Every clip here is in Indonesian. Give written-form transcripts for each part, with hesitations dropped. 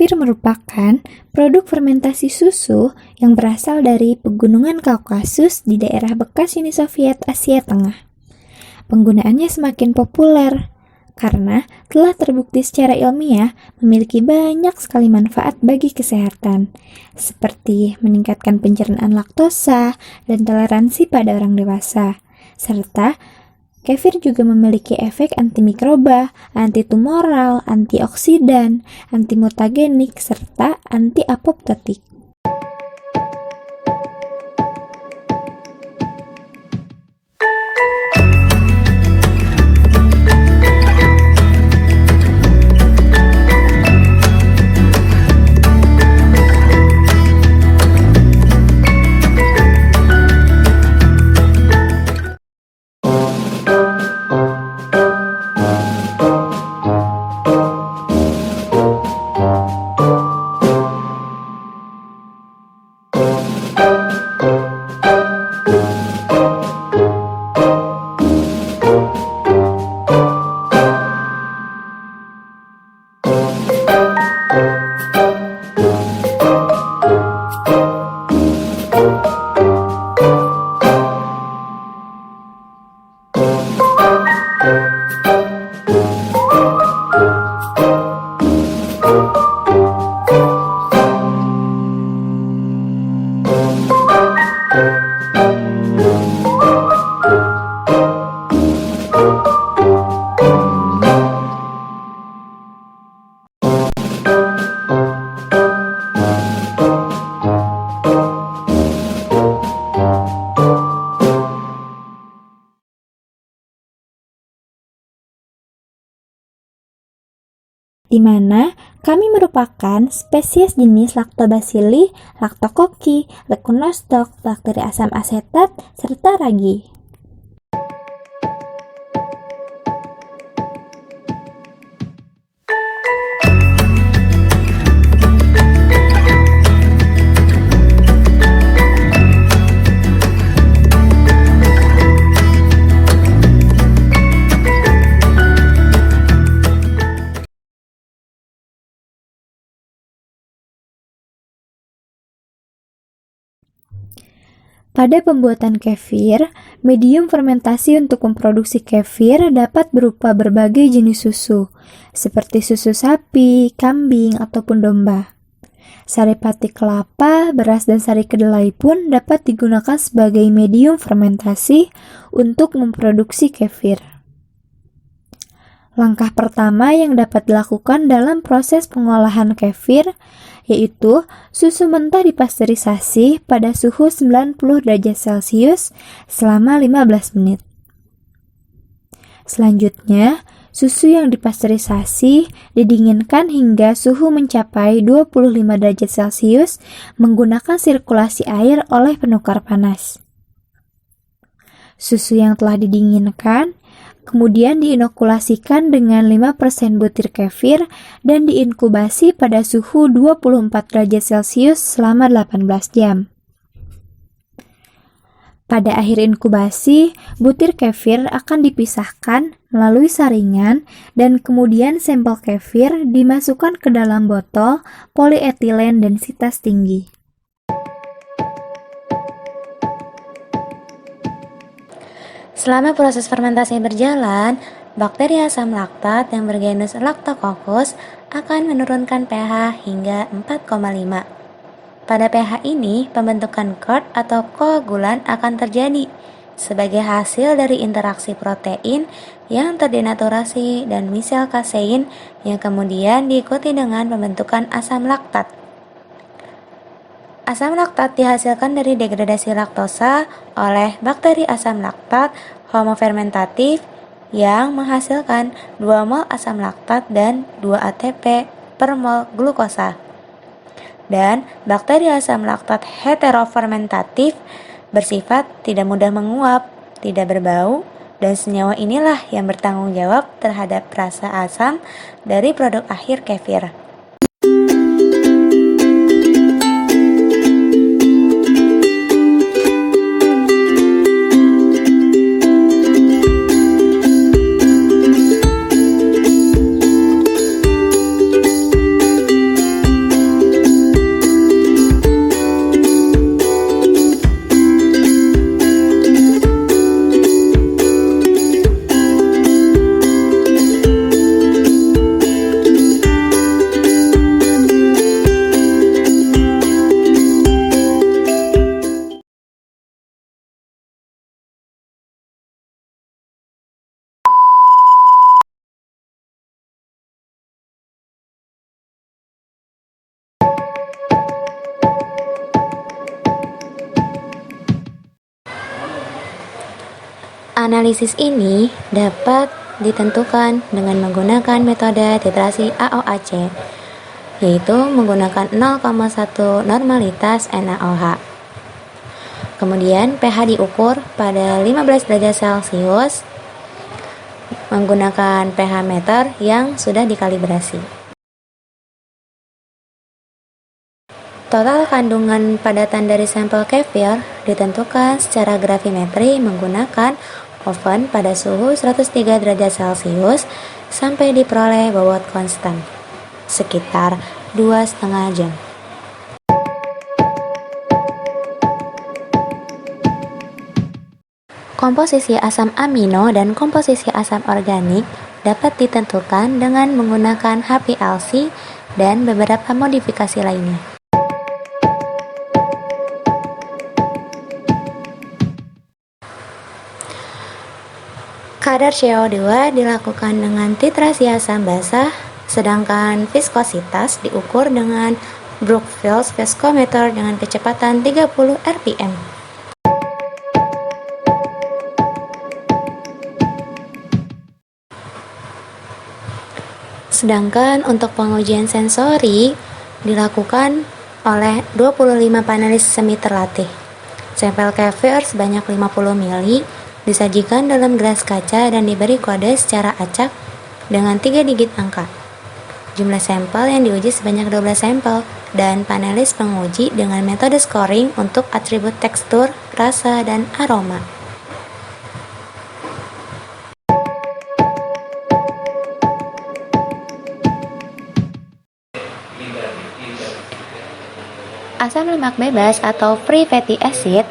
Kefir merupakan produk fermentasi susu yang berasal dari pegunungan Kaukasus di daerah bekas Uni Soviet Asia Tengah. Penggunaannya semakin populer karena telah terbukti secara ilmiah memiliki banyak sekali manfaat bagi kesehatan, seperti meningkatkan pencernaan laktosa dan toleransi pada orang dewasa, serta kefir juga memiliki efek antimikroba, antitumoral, antioksidan, antimutagenik, serta anti-apoptotik. Di mana kami merupakan spesies jenis Lactobacilli, Lactococcus, Leuconostoc, bakteri asam asetat, serta ragi. Pada pembuatan kefir, medium fermentasi untuk memproduksi kefir dapat berupa berbagai jenis susu, seperti susu sapi, kambing, ataupun domba. Sari pati kelapa, beras, dan sari kedelai pun dapat digunakan sebagai medium fermentasi untuk memproduksi kefir. Langkah pertama yang dapat dilakukan dalam proses pengolahan kefir yaitu susu mentah dipasteurisasi pada suhu 90 derajat Celcius selama 15 menit. Selanjutnya, susu yang dipasteurisasi didinginkan hingga suhu mencapai 25 derajat Celcius menggunakan sirkulasi air oleh penukar panas. Susu yang telah didinginkan kemudian diinokulasikan dengan 5% butir kefir dan diinkubasi pada suhu 24 derajat Celcius selama 18 jam. Pada akhir inkubasi, butir kefir akan dipisahkan melalui saringan dan kemudian sampel kefir dimasukkan ke dalam botol polietilen densitas tinggi. Selama proses fermentasi berjalan, bakteri asam laktat yang bergenus Lactococcus akan menurunkan pH hingga 4,5. Pada pH ini, pembentukan curd atau koagulan akan terjadi sebagai hasil dari interaksi protein yang terdenaturasi dan misel kasein yang kemudian diikuti dengan pembentukan asam laktat. Asam laktat dihasilkan dari degradasi laktosa oleh bakteri asam laktat homofermentatif yang menghasilkan 2 mol asam laktat dan 2 ATP per mol glukosa. Dan bakteri asam laktat heterofermentatif bersifat tidak mudah menguap, tidak berbau, dan senyawa inilah yang bertanggung jawab terhadap rasa asam dari produk akhir kefir. analisis ini dapat ditentukan dengan menggunakan metode titrasi AOAC, yaitu menggunakan 0,1 normalitas NaOH. Kemudian pH diukur pada 15 derajat Celcius menggunakan pH meter yang sudah dikalibrasi. Total kandungan padatan dari sampel kefir ditentukan secara gravimetri menggunakan oven pada suhu 103 derajat Celcius sampai diperoleh bobot konstan, sekitar 2,5 jam. Komposisi asam amino dan komposisi asam organik dapat ditentukan dengan menggunakan HPLC dan beberapa modifikasi lainnya. Kadar CO2 dilakukan dengan titrasi asam basah, sedangkan viskositas diukur dengan Brookfield Viscometer dengan kecepatan 30 rpm. Sedangkan untuk pengujian sensori dilakukan oleh 25 panelis semi terlatih. Sampel kefir sebanyak 50 ml disajikan dalam gelas kaca dan diberi kode secara acak dengan 3 digit angka. Jumlah sampel yang diuji sebanyak 12 sampel dan panelis penguji dengan metode scoring untuk atribut tekstur, rasa, dan aroma. Asam lemak bebas atau free fatty acid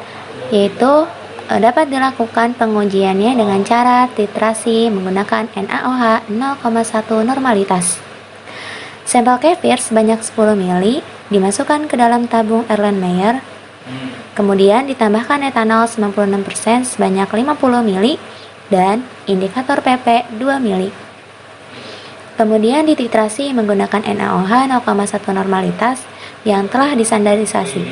yaitu dapat dilakukan pengujiannya dengan cara titrasi menggunakan NaOH 0,1 normalitas. Sampel kefir sebanyak 10 ml dimasukkan ke dalam tabung Erlenmeyer, kemudian ditambahkan etanol 96% sebanyak 50 ml dan indikator PP 2 ml. Kemudian dititrasi menggunakan NaOH 0,1 normalitas yang telah distandarisasi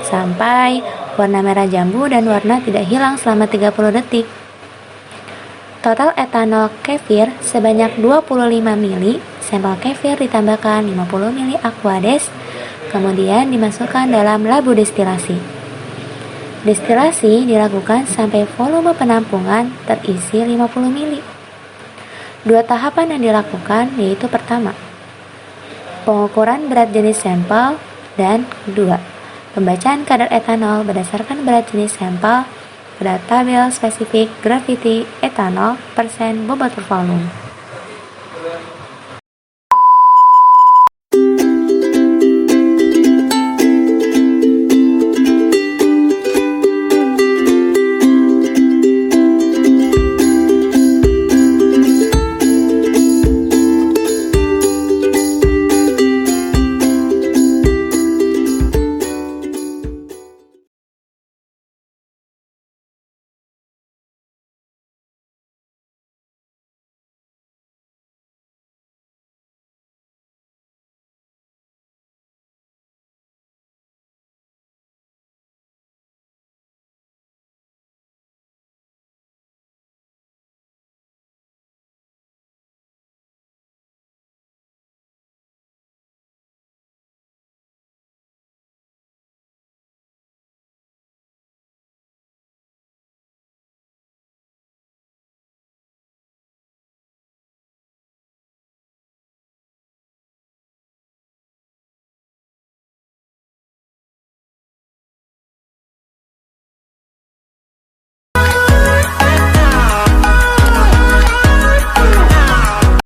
sampai warna merah jambu dan warna tidak hilang selama 30 detik. Total etanol kefir sebanyak 25 ml, sampel kefir ditambahkan 50 ml aquades, kemudian dimasukkan dalam labu destilasi. Destilasi dilakukan sampai volume penampungan terisi 50 ml. Dua tahapan yang dilakukan yaitu pertama, pengukuran berat jenis sampel, dan kedua, pembacaan kadar etanol berdasarkan berat jenis sampel pada tabel spesifik gravity etanol persen bobot per volume.